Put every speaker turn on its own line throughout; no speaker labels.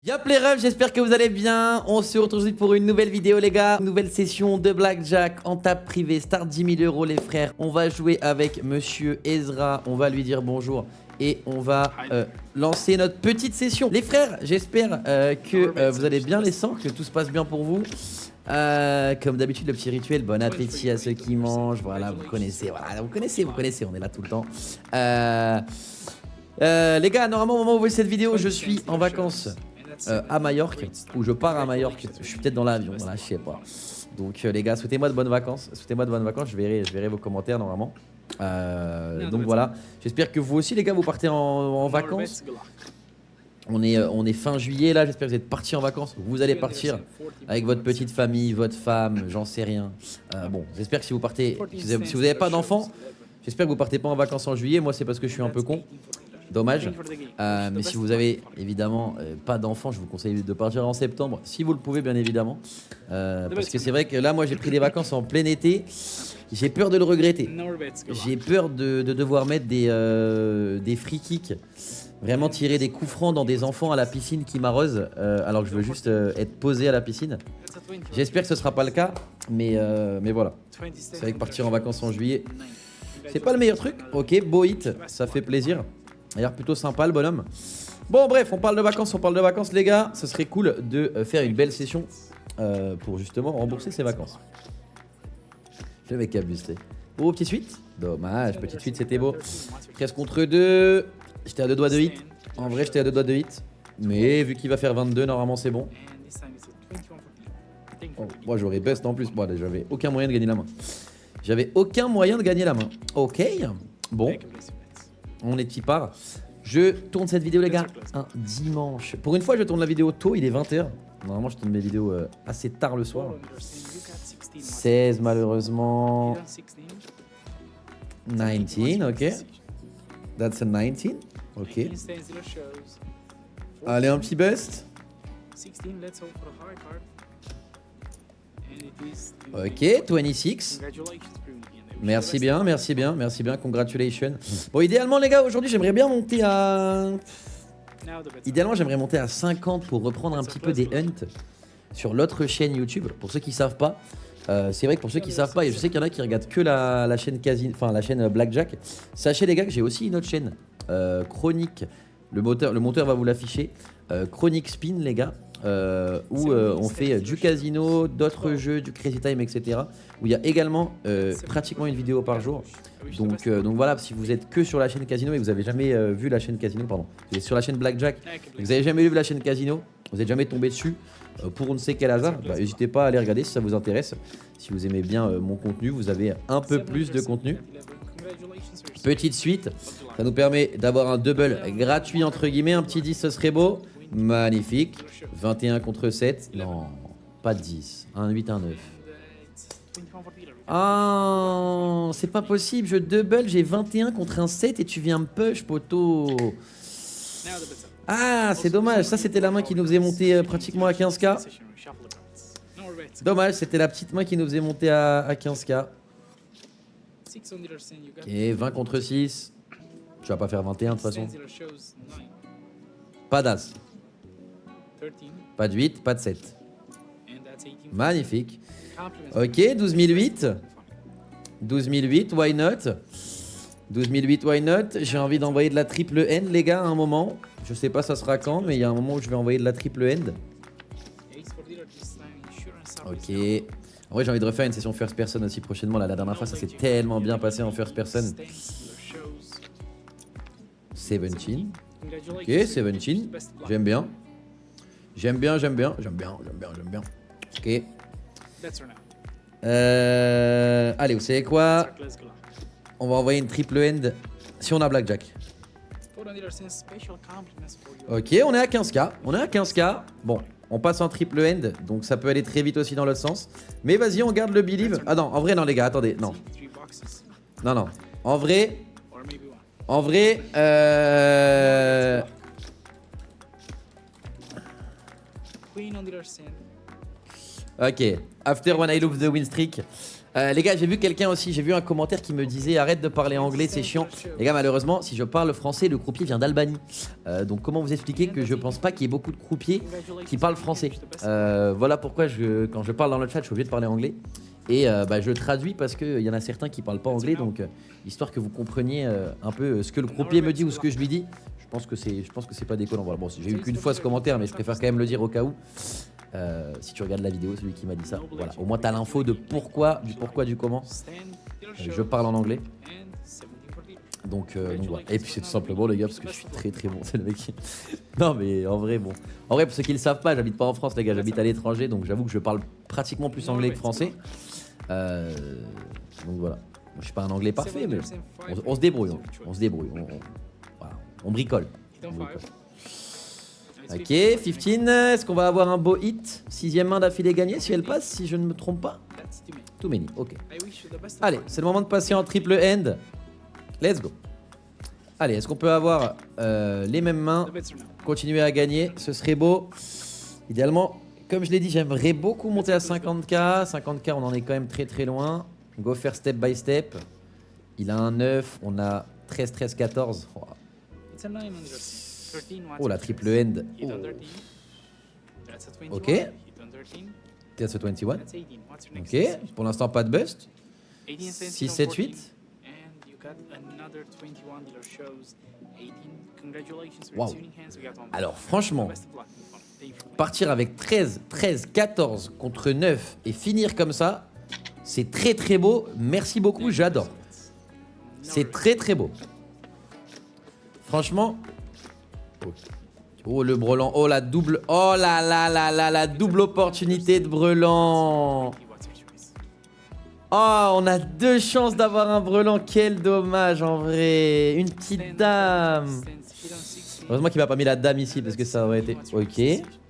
Yop les refs, j'espère que vous allez bien. On se retrouve aujourd'hui pour une nouvelle vidéo les gars. Nouvelle session de Blackjack en table privée. Start 10 000 € les frères. On va jouer avec monsieur Ezra. On va lui dire bonjour. Et on va lancer notre petite session. Les frères, j'espère que vous allez bien les sangs, que tout se passe bien pour vous. Comme d'habitude le petit rituel, bon appétit à ceux qui mangent. Voilà, vous connaissez, on est là tout le temps. Les gars, normalement au moment où vous voyez cette vidéo, je suis en vacances à Majorque, ou je pars à Majorque. Je suis peut-être dans l'avion, voilà, je sais pas. Donc les gars, souhaitez-moi de bonnes vacances. Je verrai vos commentaires normalement. Donc voilà, j'espère que vous aussi les gars vous partez en vacances. On est fin juillet là, j'espère que vous êtes partis en vacances. Vous allez partir avec votre petite famille, votre femme, j'en sais rien. Bon, j'espère que si vous partez, si vous n'avez pas d'enfants, j'espère que vous partez pas en vacances en juillet. Moi c'est parce que je suis un peu con. Dommage, mais si vous avez évidemment pas d'enfants, je vous conseille de partir en septembre, si vous le pouvez bien évidemment, parce que c'est vrai que là moi j'ai pris des vacances en plein été, j'ai peur de le regretter, j'ai peur de devoir mettre des free kicks, vraiment tirer des coups francs dans des enfants à la piscine qui m'arrosent, alors que je veux juste être posé à la piscine. J'espère que ce sera pas le cas, mais voilà, c'est vrai que partir en vacances en juillet, c'est pas le meilleur truc. Ok, beau hit, ça fait plaisir. Il a l'air plutôt sympa le bonhomme. Bon bref, on parle de vacances les gars. Ce serait cool de faire une belle session pour justement rembourser ses vacances. Le mec abusé. Oh, petite suite. Dommage, petite suite c'était beau. 13 contre 2. J'étais à 2 doigts de hit. En vrai j'étais à 2 doigts de hit. Mais vu qu'il va faire 22, normalement c'est bon. Oh, moi j'aurais best en plus. Bon, j'avais aucun moyen de gagner la main. Ok. Bon. On est petit part. Je tourne cette vidéo les gars un dimanche. Pour une fois je tourne la vidéo tôt, il est 20h. Normalement je tourne mes vidéos assez tard le soir. 16 malheureusement. 19, ok. That's a 19. Ok. Allez, un petit bust. Ok, 26. Merci bien, congratulations. Bon, idéalement les gars, aujourd'hui j'aimerais bien monter à... j'aimerais monter à 50 pour reprendre un petit peu des hunts sur l'autre chaîne YouTube. Pour ceux qui savent pas, c'est vrai que pour ceux qui savent pas, et je sais qu'il y en a qui regardent que la chaîne casino, enfin la chaîne Blackjack. Sachez les gars que j'ai aussi une autre chaîne, Chronique, le monteur va vous l'afficher, Chronique Spin les gars. Où on fait du casino, d'autres jeux, du crazy time, etc. Où il y a également pratiquement une vidéo par jour. Donc voilà, si vous êtes que sur la chaîne casino et vous avez jamais vu la chaîne casino, pardon, vous êtes sur la chaîne Blackjack, et vous avez jamais vu la chaîne casino, vous n'êtes jamais tombé dessus pour on ne sait quel hasard, n'hésitez pas à aller regarder si ça vous intéresse. Si vous aimez bien mon contenu, vous avez un peu plus de contenu. Petite suite, ça nous permet d'avoir un double gratuit entre guillemets, un petit 10 ce serait beau. Magnifique. 21 contre 7. Non, pas de 10. Un 8, un 9. Ah, c'est pas possible. Je double, j'ai 21 contre un 7 et tu viens me push, poteau. Ah, c'est dommage. Ça, c'était la main qui nous faisait monter pratiquement à 15K. Dommage, c'était la petite main qui nous faisait monter à 15K. Ok, 20 contre 6. Tu vas pas faire 21 de toute façon. Pas d'as. Pas de 8, pas de 7. Magnifique. Ok, 12 008. 12 008, why not? 12 008, why not? J'ai envie d'envoyer de la triple end, les gars, à un moment. Je sais pas ça sera quand, mais il y a un moment où je vais envoyer de la triple end. Ok. En vrai, j'ai envie de refaire une session first person aussi prochainement. Là, la dernière fois, ça s'est tellement bien passé en first person. 17. Ok, 17. J'aime bien. Ok. Allez, vous savez quoi? On va envoyer une triple end si on a Blackjack. Ok, on est à 15K. Bon, on passe en triple end, donc ça peut aller très vite aussi dans l'autre sens. Mais vas-y, on garde le believe. Ah non, en vrai, non les gars, attendez, non. Non. En vrai, Ok, after when I lose the win streak. Les gars, j'ai vu quelqu'un aussi, j'ai vu un commentaire qui me disait arrête de parler anglais, c'est chiant. Les gars, malheureusement, si je parle français, le croupier vient d'Albanie. Donc comment vous expliquer que je pense pas qu'il y ait beaucoup de croupiers qui parlent français. Voilà pourquoi quand je parle dans le chat, je suis obligé de parler anglais. Et je traduis parce qu'il y en a certains qui parlent pas anglais, donc histoire que vous compreniez un peu ce que le croupier me dit ou ce que je lui dis. Je pense que c'est pas déconnant. Voilà, bon, j'ai eu qu'une fois ce commentaire, mais je préfère quand même le dire au cas où. Si tu regardes la vidéo, celui qui m'a dit ça, voilà. Au moins t'as l'info de pourquoi, du comment. Je parle en anglais. Donc voilà. Et puis c'est tout simplement les gars parce que je suis très très bon. C'est le mec qui... Non mais en vrai bon. En vrai pour ceux qui le savent pas, j'habite pas en France les gars, j'habite à l'étranger, donc j'avoue que je parle pratiquement plus anglais que français. Donc voilà. Je suis pas un anglais parfait mais on se débrouille. On se débrouille. Voilà. On bricole. Ok, 15, est-ce qu'on va avoir un beau hit? 6ème main d'affilée gagnée si elle passe, si je ne me trompe pas. Too many, ok. Allez, c'est le moment de passer en triple end. Let's go. Allez, est-ce qu'on peut avoir les mêmes mains? Continuer à gagner, ce serait beau. Idéalement, comme je l'ai dit, j'aimerais beaucoup monter à 50k. 50k, on en est quand même très très loin. Go faire step by step. Il a un 9, on a 13, 13, 14. Oh. Oh la triple end. Oh. Ok. That's a 21. Ok. Pour l'instant pas de bust. 6, 7, 8. Wow. Alors franchement, partir avec 13, 13, 14 contre 9 et finir comme ça, c'est très très beau. Merci beaucoup, j'adore. C'est très très beau. Franchement. Oh le brelan, oh la double, oh là là là là, la double opportunité de brelan. Oh, on a 2 chances d'avoir un brelan, quel dommage en vrai. Une petite dame. Heureusement qu'il m'a pas mis la dame ici parce que ça aurait été... Ok,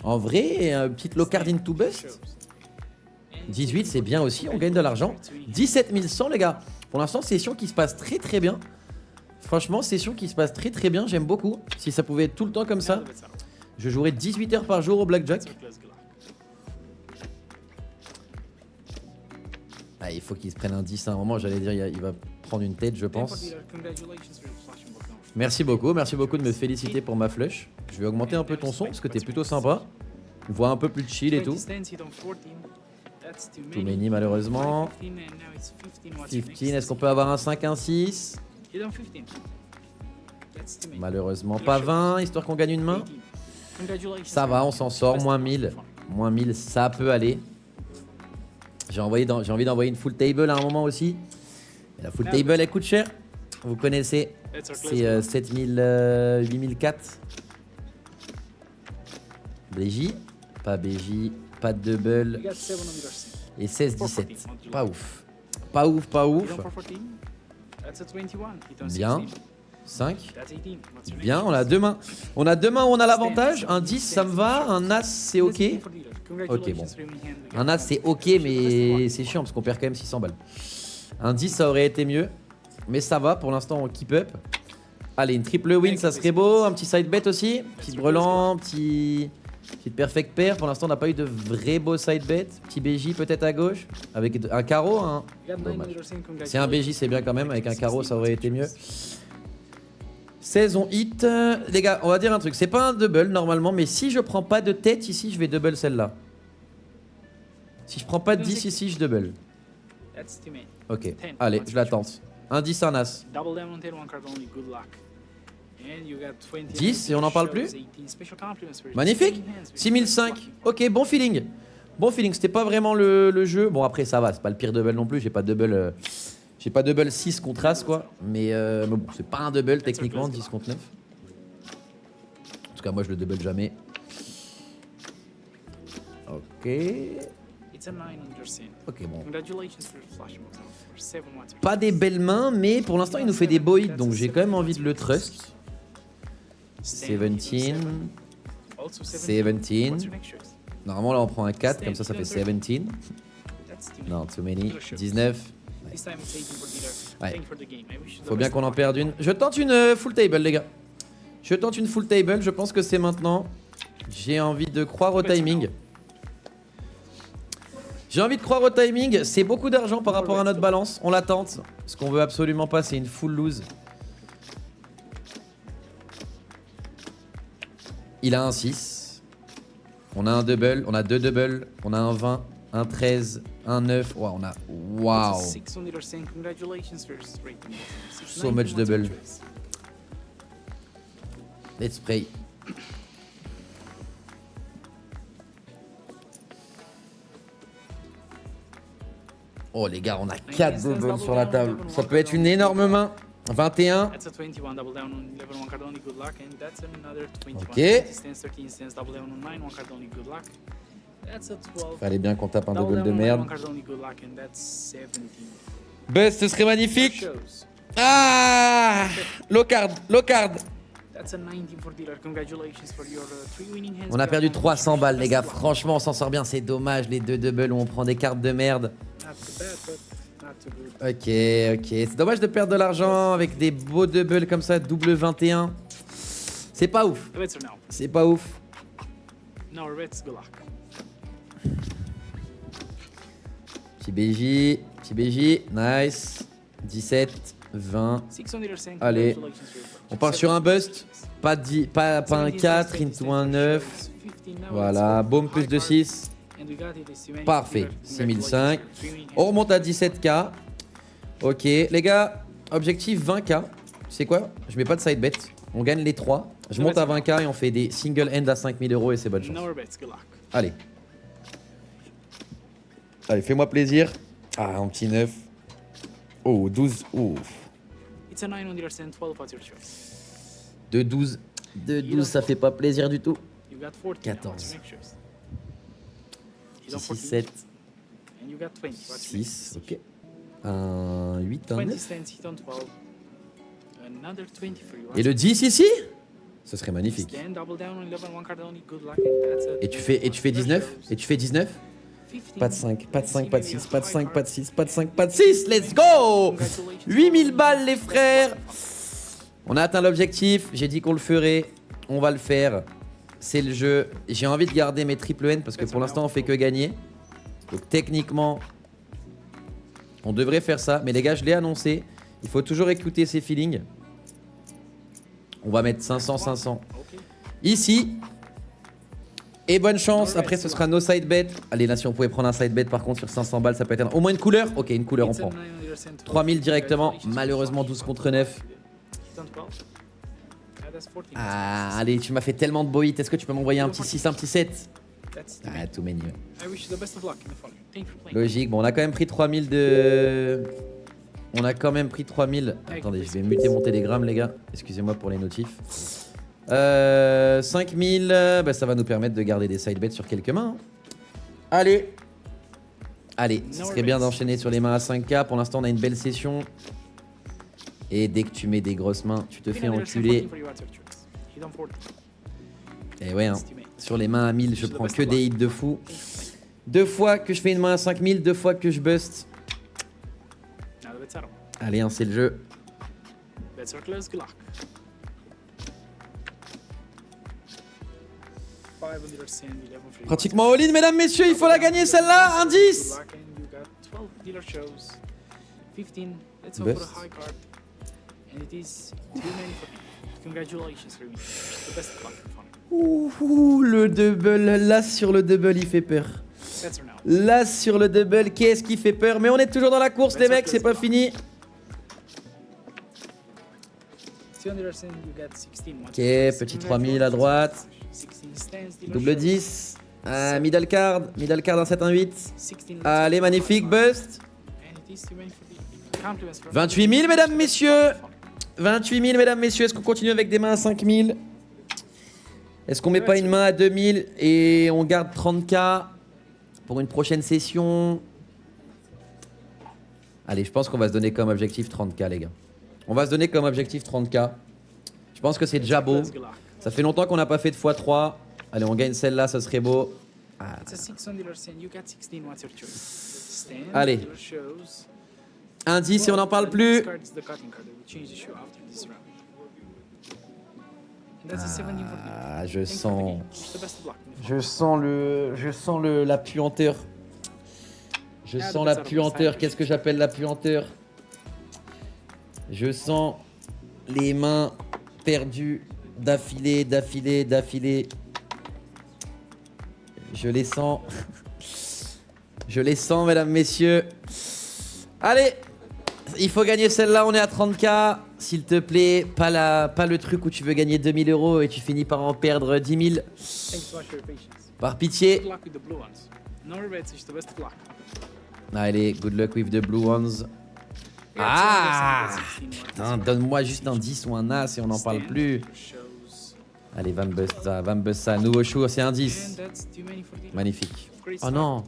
en vrai, un petit low card into bust. 18 c'est bien aussi, on gagne de l'argent. 17 100 les gars. Pour l'instant, session qui se passe très très bien. Franchement, session qui se passe très très bien, j'aime beaucoup. Si ça pouvait être tout le temps comme ça, je jouerais 18 heures par jour au blackjack. Ah, il faut qu'il se prenne un 10 à un moment, j'allais dire, il va prendre une tête, je pense. Merci beaucoup de me féliciter pour ma flush. Je vais augmenter un peu ton son parce que t'es plutôt sympa. Une voix un peu plus chill et tout. Too many malheureusement. 15, est-ce qu'on peut avoir un 5, un 6? Malheureusement pas 20, histoire qu'on gagne une main. Ça va, on s'en sort, moins 1000. Moins 1000, ça peut aller. J'ai envie d'envoyer une full table à un moment aussi. Et la full table elle coûte cher. Vous connaissez, c'est 7000, 8004. BJ, pas BJ, pas de double. Et 16-17, pas ouf. Pas ouf, pas ouf. Bien. 5. Bien, on a 2 mains. On a 2 mains où on a l'avantage. Un 10, ça me va. Un As, c'est ok. Ok, bon. Un As, c'est ok, mais c'est chiant parce qu'on perd quand même 600 balles. Un 10, ça aurait été mieux. Mais ça va, pour l'instant, on keep up. Allez, une triple win, ça serait beau. Un petit side bet aussi. Petit brelan, petite perfect pair. Pour l'instant, on n'a pas eu de vrai beau side bet. Petit BJ peut-être à gauche. Avec un carreau. Hein. Dommage. C'est un BJ, c'est bien quand même. Avec un carreau, ça aurait été mieux. 16, on hit. Les gars, on va dire un truc. C'est pas un double normalement, mais si je prends pas de tête ici, je vais double celle-là. Si je prends pas de 10 ici, je double. Ok, allez, je la tente. Un 10, un As. 10 et on n'en parle plus. Magnifique. 6005. Ok, bon feeling. Bon feeling, c'était pas vraiment le jeu. Bon après ça va, c'est pas le pire double non plus. J'ai pas double 6 contre As quoi. Mais bon, c'est pas un double techniquement, 10 contre 9. En tout cas moi je le double jamais. Ok. Ok bon. Pas des belles mains, mais pour l'instant il nous fait des beaux hits, donc j'ai quand même envie de le trust. 17. Normalement là on prend un 4, comme ça ça fait 17. Non, too many. 19. Ouais. Faut bien qu'on en perde une. Je tente une full table les gars. Je tente une full table, je pense que c'est maintenant. J'ai envie de croire au timing. J'ai envie de croire au timing. C'est beaucoup d'argent par rapport à notre balance. On la tente. Ce qu'on veut absolument pas, c'est une full lose. Il a un 6. On a un double. On a 2 doubles. On a un 20, un 13, un 9. Wow, on a... Wow. So much double. Let's pray. Oh les gars, on a 4 doubles sur la table. Ça peut être une énorme main. 21. Ok. Fallait bien qu'on tape un double de merde. Bust, ce serait magnifique. Ah, low card. On a perdu 300 balles les gars. Franchement, on s'en sort bien. C'est dommage les 2 doubles où on prend des cartes de merde. Ok. C'est dommage de perdre de l'argent avec des beaux doubles comme ça, double 21. C'est pas ouf. C'est pas ouf. Petit BJ, nice. 17, 20. Allez. On part sur un bust. Pas un 4, into un 9. Voilà, boom, plus de 6. Parfait, 6005. On remonte à 17K. Ok, les gars, objectif 20K. C'est quoi? Je mets pas de side bet. On gagne les 3. Je monte à 20K et on fait des single end à 5000 € et c'est bonne chance. Allez. Allez, fais-moi plaisir. Ah, un petit 9. Oh, 12. Ouf. De 12. De 12, ça fait pas plaisir du tout. 14. 6, 7. 6, ok. Un 8, un 9. Et le 10 ici? Ce serait magnifique. Et tu fais 19? Et tu fais 19? Pas de 5, pas de 5, pas de 6, pas de 5, pas de 6, pas de 5, pas de 6. Let's go! 8000 balles les frères. On a atteint l'objectif. J'ai dit qu'on le ferait. On va le faire. C'est le jeu. J'ai envie de garder mes triple N parce que pour l'instant on fait que gagner. Donc techniquement, on devrait faire ça. Mais les gars, je l'ai annoncé. Il faut toujours écouter ses feelings. On va mettre 500, 500. Ici. Et bonne chance. Après, ce sera no side bet. Allez, là, si on pouvait prendre un side bet par contre sur 500 balles, ça peut être au moins une couleur. Ok, une couleur, on prend. 3000 directement. Malheureusement, 12 contre 9. Ah, allez, tu m'as fait tellement de beau hit. Est-ce que tu peux m'envoyer un petit 6, un petit 7? Ah, too many. Logique. Bon, on a quand même pris 3000 de... On a quand même pris 3000. Attendez, je vais muter mon télégramme, les gars. Excusez-moi pour les notifs. 5000, bah, ça va nous permettre de garder des side bets sur quelques mains. Allez. Allez, ce serait bien d'enchaîner sur les mains à 5K. Pour l'instant, on a une belle session. Et dès que tu mets des grosses mains, tu te fais enculer. Et ouais, hein. Sur les mains à 1000, je prends que des hits de fou. 2 fois que je fais une main à 5000, 2 fois que je bust. Allez, hein, c'est le jeu. Pratiquement all-in, mesdames, messieurs, il faut la gagner celle-là. Un 10. Bust. Ouh, le double, là sur le double, il fait peur. Là sur le double, qu'est-ce qui fait peur? Mais on est toujours dans la course, les mecs, c'est pas fini. Ok, petit 3000 à droite. Double 10. Middle card un 7, un 8. Allez, magnifique, bust. 28 000, mesdames, messieurs. 28 000, mesdames, messieurs. Est-ce qu'on continue avec des mains à 5 000? Est-ce qu'on met pas une main à 2 000 et on garde 30K pour une prochaine session? Allez, je pense qu'on va se donner comme objectif 30K, les gars. On va se donner comme objectif 30K. Je pense que c'est déjà beau. Ça fait longtemps qu'on n'a pas fait de x3. Allez, on gagne celle-là, ça serait beau. Ah. Allez. Un 10 et on n'en parle plus. Ah, je sens la puanteur. Je sens la puanteur. Qu'est-ce que j'appelle la puanteur? Je sens les mains perdues d'affilée, d'affilée, d'affilée. Je les sens. Je les sens, mesdames, messieurs. Allez, il faut gagner celle-là. On est à 30K. S'il te plaît, pas le truc où tu veux gagner 2000 € et tu finis par en perdre 10 000. Par pitié. Allez, good luck with the blue ones. Ah putain, donne-moi juste un 10 ou un As et on n'en parle plus. Allez, Van Busta, nouveau show, c'est un 10. Magnifique. Oh non.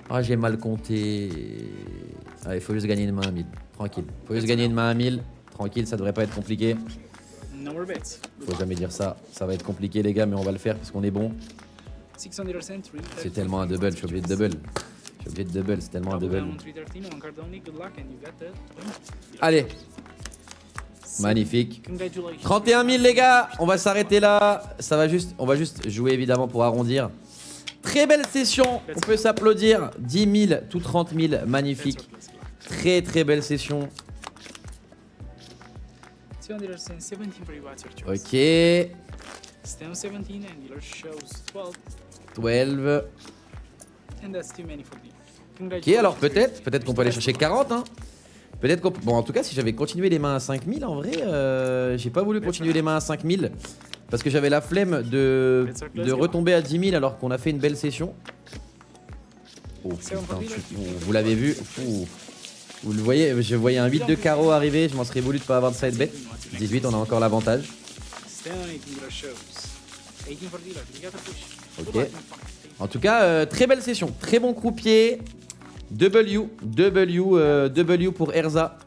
Ah, j'ai mal compté. Il faut juste gagner une main à 1000. Tranquille. Faut juste gagner une main à 1000. Tranquille, ça devrait pas être compliqué. Faut jamais dire ça. Ça va être compliqué, les gars, mais on va le faire parce qu'on est bon. C'est tellement un double, je suis obligé de double. Je suis obligé de double, c'est tellement un double. Allez. Magnifique. 31 000 les gars, on va s'arrêter là. On va juste jouer évidemment pour arrondir. Très belle session, on peut s'applaudir. 10 000, tout 30 000, magnifique. Très très belle session. Ok. 12. Ok, alors peut-être qu'on peut aller chercher 40 hein. Peut-être qu'on... Bon, en tout cas, si j'avais continué les mains à 5000, en vrai, j'ai pas voulu continuer les mains à 5000. Parce que j'avais la flemme de retomber à 10 000 alors qu'on a fait une belle session. Oh putain, vous l'avez vu. Vous le voyez, je voyais un 8 de carreau arriver, je m'en serais voulu de pas avoir de side bet. 18, on a encore l'avantage. Ok. En tout cas, très belle session, très bon croupier. W pour Erza.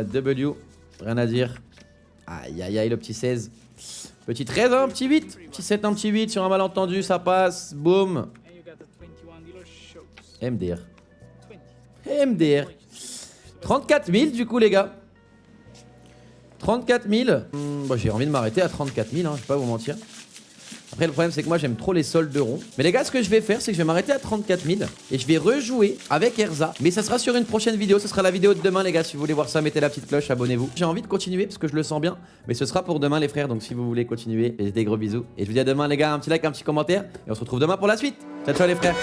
W, rien à dire. Aïe aïe aïe, le petit 16. Petit 13, un petit 8. Petit 7, un petit 8 sur un malentendu, ça passe. Boum. MDR. MDR. 34 000 du coup, les gars. 34 000. Bon, j'ai envie de m'arrêter à 34 000, hein, je vais pas vous mentir. Après, le problème, c'est que moi, j'aime trop les soldes ronds. Mais les gars, ce que je vais faire, c'est que je vais m'arrêter à 34 000 et je vais rejouer avec Erza. Mais ça sera sur une prochaine vidéo. Ce sera la vidéo de demain, les gars. Si vous voulez voir ça, mettez la petite cloche, abonnez-vous. J'ai envie de continuer parce que je le sens bien. Mais ce sera pour demain, les frères. Donc, si vous voulez continuer, des gros bisous. Et je vous dis à demain, les gars. Un petit like, un petit commentaire. Et on se retrouve demain pour la suite. Ciao, ciao, les frères.